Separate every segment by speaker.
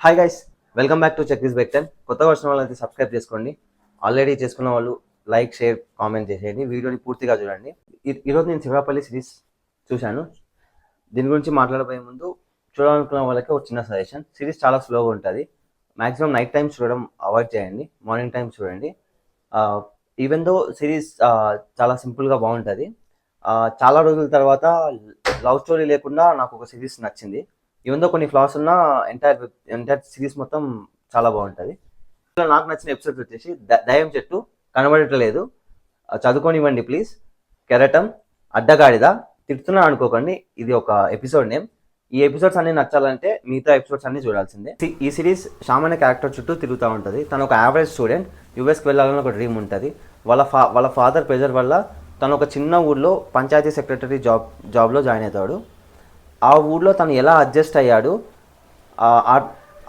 Speaker 1: Hi guys, welcome back to check this beck 10. కొత్తగా వచ్చిన వాళ్ళైతే సబ్స్క్రైబ్ చేసుకోండి. ఆల్రెడీ చేసుకున్న వాళ్ళు లైక్, షేర్, కామెంట్ చేసేయండి. వీడియోని పూర్తిగా చూడండి. ఈరోజు నేను శివరాపల్లి సిరీస్ చూశాను. దీని గురించి మాట్లాడబోయే ముందు చూడాలనుకున్న వాళ్ళకి ఒక చిన్న సజెషన్. సిరీస్ చాలా స్లోగా ఉంటుంది. మ్యాక్సిమం నైట్ టైమ్స్ చూడడం అవాయిడ్ చేయండి, మార్నింగ్ టైమ్స్ చూడండి. ఈవెన్ దో సిరీస్ చాలా సింపుల్గా బాగుంటుంది. చాలా రోజుల తర్వాత లవ్ స్టోరీ లేకుండా నాకు ఒక సిరీస్ నచ్చింది. ఈవెన్ కొన్ని ఫ్లాస్ ఉన్న ఎంటైర్ సిరీస్ మొత్తం చాలా బాగుంటుంది. నాకు నచ్చిన ఎపిసోడ్స్ వచ్చేసి దయ్యం చెట్టు, కనబడట్లేదు, చదువుకోనివ్వండి ప్లీజ్, కెరటం, అడ్డగాడిద, తిడుతున్నా అనుకోకండి, ఇది ఒక ఎపిసోడ్ నేమ్. ఈ ఎపిసోడ్స్ అన్ని నచ్చాలంటే మిగతా ఎపిసోడ్స్ అన్ని చూడాల్సిందే. ఈ సిరీస్ శ్యామ్ అనే క్యారెక్టర్ చుట్టూ తిరుగుతూ ఉంటుంది. తను ఒక యావరేజ్ స్టూడెంట్, యూఎస్కి వెళ్ళాలని ఒక డ్రీమ్ ఉంటుంది. వాళ్ళ ఫాదర్ ప్రెజర్ వల్ల తను ఒక చిన్న ఊర్లో పంచాయతీ సెక్రటరీ జాబ్లో జాయిన్ అవుతాడు. ఆ ఊర్లో తను ఎలా అడ్జస్ట్ అయ్యాడు,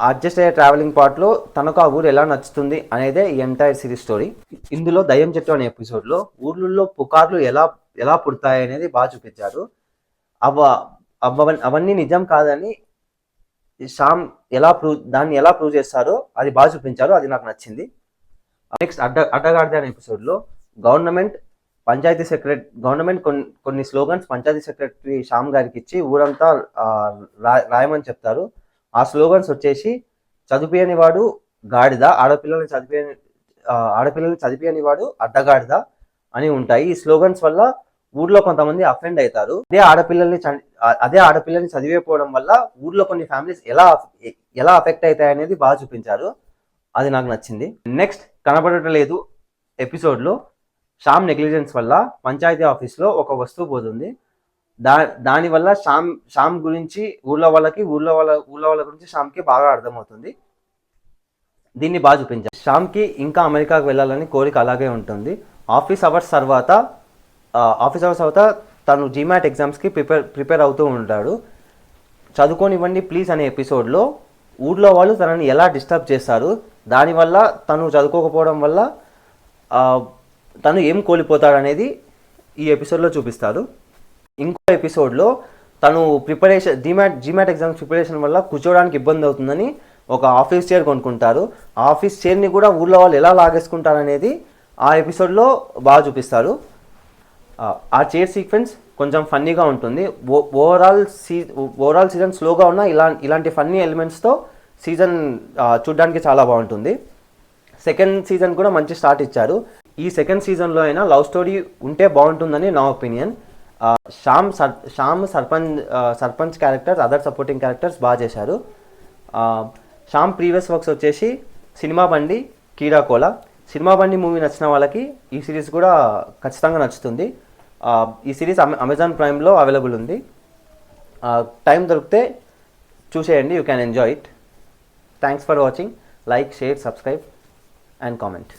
Speaker 1: అడ్జస్ట్ అయ్యే ట్రావెలింగ్ పార్ట్లో తనకు ఆ ఊరు ఎలా నచ్చుతుంది అనేదే ఈ ఎంటైర్ సిరీస్ స్టోరీ. ఇందులో దయ్యం చెట్టు అనే ఎపిసోడ్లో ఊర్లలో పుకార్లు ఎలా పుడతాయి అనేది బాగా చూపించారు. అవన్నీ నిజం కాదని శ్యామ్ దాన్ని ఎలా ప్రూవ్ చేస్తారో అది బాగా చూపించారు. అది నాకు నచ్చింది. నెక్స్ట్ అడ్డగాడిద అనే ఎపిసోడ్లో గవర్నమెంట్ కొన్ని స్లోగన్స్ పంచాయతీ సెక్రటరీ శ్యామ్ గారికి ఇచ్చి ఊరంతా రాయమని చెప్తారు. ఆ స్లోగన్స్ వచ్చేసి చదివియని వాడు గాడిద, ఆడపిల్లల్ని చదివియని వాడు అడ్డగాడిద అని ఉంటాయి. ఈ స్లోగన్స్ వల్ల ఊర్లో కొంతమంది అఫెండ్ అవుతారు. అదే ఆడపిల్లల్ని చదివేపోవడం వల్ల ఊర్లో కొన్ని ఫ్యామిలీస్ ఎలా అఫెక్ట్ అవుతాయి అనేది బాగా చూపించారు. అది నాకు నచ్చింది. నెక్స్ట్ కనబడటలేదు ఎపిసోడ్లో శ్యామ్ నెగ్లిజెన్స్ వల్ల పంచాయతీ ఆఫీస్లో ఒక వస్తువు పోతుంది. దానివల్ల శ్యామ్ గురించి ఊళ్ళో వాళ్ళ గురించి శ్యామ్కి బాగా అర్థమవుతుంది. దీన్ని బాగా చూపించారు. శ్యామ్కి ఇంకా అమెరికాకు వెళ్ళాలని కోరిక అలాగే ఉంటుంది. ఆఫీస్ అవర్స్ తర్వాత తను జీమాట్ ఎగ్జామ్స్కి ప్రిపేర్ అవుతూ ఉంటాడు. చదువుకోనివ్వండి ప్లీజ్ అనే ఎపిసోడ్లో ఊళ్ళో వాళ్ళు తనని ఎలా డిస్టర్బ్ చేస్తారు, దానివల్ల తను చదువుకోకపోవడం వల్ల తను ఏం కోల్పోతాడు అనేది ఈ ఎపిసోడ్లో చూపిస్తారు. ఇంకో ఎపిసోడ్లో తను జీమాట్ ఎగ్జామ్స్ ప్రిపరేషన్ వల్ల కూర్చోవడానికి ఇబ్బంది అవుతుందని ఒక ఆఫీస్ చైర్ కొనుక్కుంటారు. ఆ ఆఫీస్ చైర్ని కూడా ఊళ్ళో వాళ్ళు ఎలా లాగేసుకుంటారు అనేది ఆ ఎపిసోడ్లో బాగా చూపిస్తారు. ఆ చైర్ సీక్వెన్స్ కొంచెం ఫన్నీగా ఉంటుంది. ఓవరాల్ సీజన్ స్లోగా ఉన్న ఇలాంటి ఫన్నీ ఎలిమెంట్స్తో సీజన్ చూడడానికి చాలా బాగుంటుంది. సెకండ్ సీజన్ కూడా మంచి స్టార్ట్ ఇచ్చారు. ఈ సెకండ్ సీజన్లో అయినా లవ్ స్టోరీ ఉంటే బాగుంటుందని నా opinion. Shyam sarpanch characters, other supporting characters బాగా చేశారు. శ్యామ్ ప్రీవియస్ వర్క్స్ వచ్చేసి సినిమా బండి, కీడాకోల. సినిమా బండి మూవీ నచ్చిన వాళ్ళకి ఈ సిరీస్ కూడా ఖచ్చితంగా నచ్చుతుంది. ఈ సిరీస్ అమెజాన్ ప్రైమ్లో అవైలబుల్ ఉంది. టైం దొరికితే చూసేయండి, you can enjoy it. Thanks for watching. Like, share, subscribe and comment.